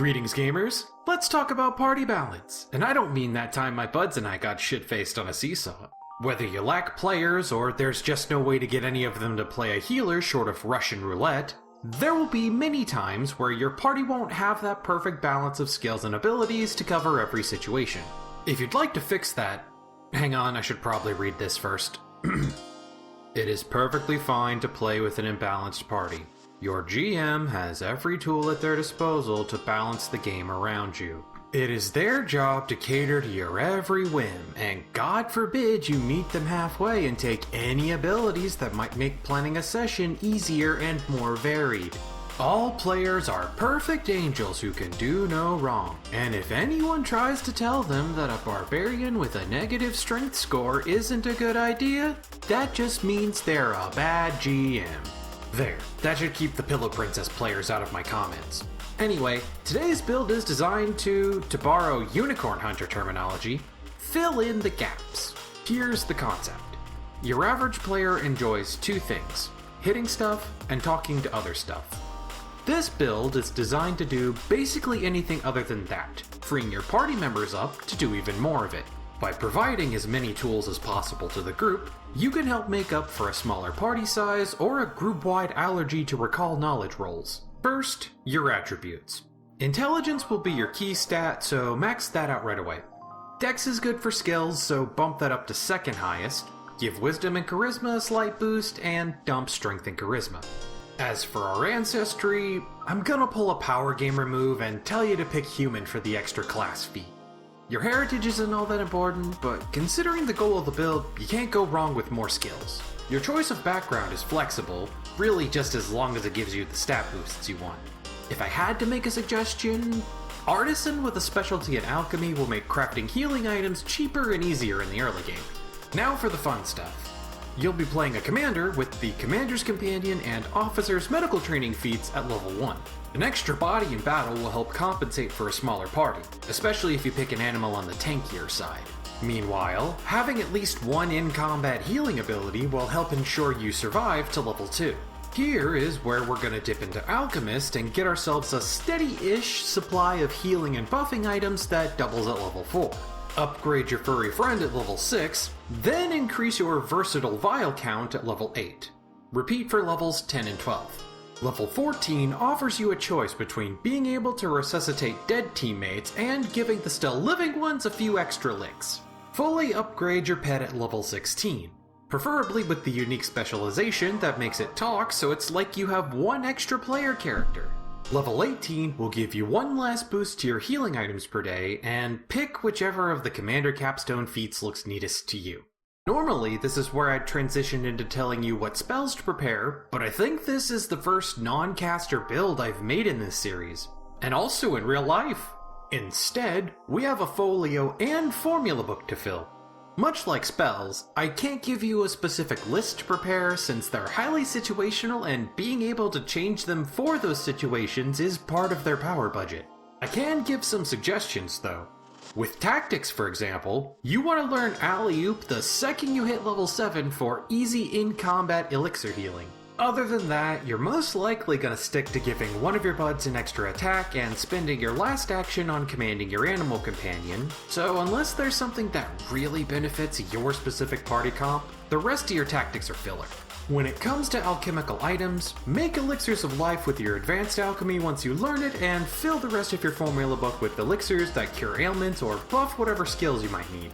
Greetings gamers, let's talk about party balance. And I don't mean that time my buds and I got shit-faced on a seesaw. Whether you lack players or there's just no way to get any of them to play a healer short of Russian roulette, there will be many times where your party won't have that perfect balance of skills and abilities to cover every situation. If you'd like to fix that, hang on, I should probably read this first. It is perfectly fine to play with an imbalanced party. Your GM has every tool at their disposal to balance the game around you. It is their job to cater to your every whim, and God forbid you meet them halfway and take any abilities that might make planning a session easier and more varied. All players are perfect angels who can do no wrong, and if anyone tries to tell them that a barbarian with a negative strength score isn't a good idea, that just means they're a bad GM. There, that should keep the Pillow Princess players out of my comments. Anyway, today's build is designed to borrow Unicorn Hunter terminology, fill in the gaps. Here's the concept. Your average player enjoys two things, hitting stuff and talking to other stuff. This build is designed to do basically anything other than that, freeing your party members up to do even more of it. By providing as many tools as possible to the group, you can help make up for a smaller party size or a group-wide allergy to recall knowledge rolls. First, your attributes. Intelligence will be your key stat, so max that out right away. Dex is good for skills, so bump that up to second highest. Give Wisdom and Charisma a slight boost, and dump Strength and Charisma. As for our ancestry, I'm gonna pull a power gamer move and tell you to pick Human for the extra class feat. Your heritage isn't all that important, but considering the goal of the build, you can't go wrong with more skills. Your choice of background is flexible, really just as long as it gives you the stat boosts you want. If I had to make a suggestion, Artisan with a specialty in alchemy will make crafting healing items cheaper and easier in the early game. Now for the fun stuff. You'll be playing a commander with the Commander's Companion and Officer's Medical Training feats at level 1. An extra body in battle will help compensate for a smaller party, especially if you pick an animal on the tankier side. Meanwhile, having at least one in-combat healing ability will help ensure you survive to level 2. Here is where we're gonna dip into Alchemist and get ourselves a steady-ish supply of healing and buffing items that doubles at level 4. Upgrade your furry friend at level 6, then increase your versatile vial count at level 8. Repeat for levels 10 and 12. Level 14 offers you a choice between being able to resuscitate dead teammates and giving the still living ones a few extra licks. Fully upgrade your pet at level 16, preferably with the unique specialization that makes it talk so it's like you have one extra player character. Level 18 will give you one last boost to your healing items per day, and pick whichever of the Commander Capstone feats looks neatest to you. Normally, this is where I'd transition into telling you what spells to prepare, but I think this is the first non-caster build I've made in this series, and also in real life. Instead, we have a folio and formula book to fill. Much like spells, I can't give you a specific list to prepare since they're highly situational and being able to change them for those situations is part of their power budget. I can give some suggestions though. With tactics, for example, you want to learn Alley-Oop the second you hit level 7 for easy in-combat elixir healing. Other than that, you're most likely going to stick to giving one of your buds an extra attack and spending your last action on commanding your animal companion, so unless there's something that really benefits your specific party comp, the rest of your tactics are filler. When it comes to alchemical items, make elixirs of life with your advanced alchemy once you learn it, and fill the rest of your formula book with elixirs that cure ailments or buff whatever skills you might need.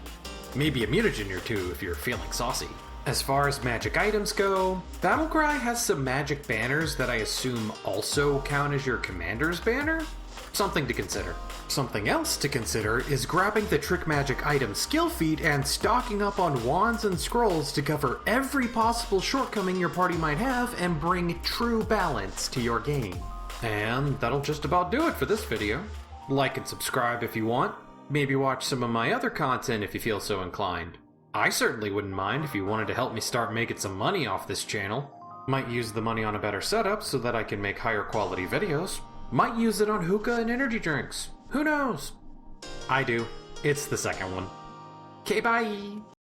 Maybe a mutagen or two if you're feeling saucy. As far as magic items go, Battlecry has some magic banners that I assume also count as your commander's banner? Something to consider. Something else to consider is grabbing the Trick Magic item skill feat and stocking up on wands and scrolls to cover every possible shortcoming your party might have and bring true balance to your game. And that'll just about do it for this video. Like and subscribe if you want. Maybe watch some of my other content if you feel so inclined. I certainly wouldn't mind if you wanted to help me start making some money off this channel. Might use the money on a better setup so that I can make higher quality videos. Might use it on hookah and energy drinks. Who knows? I do. It's the second one. Okay, bye!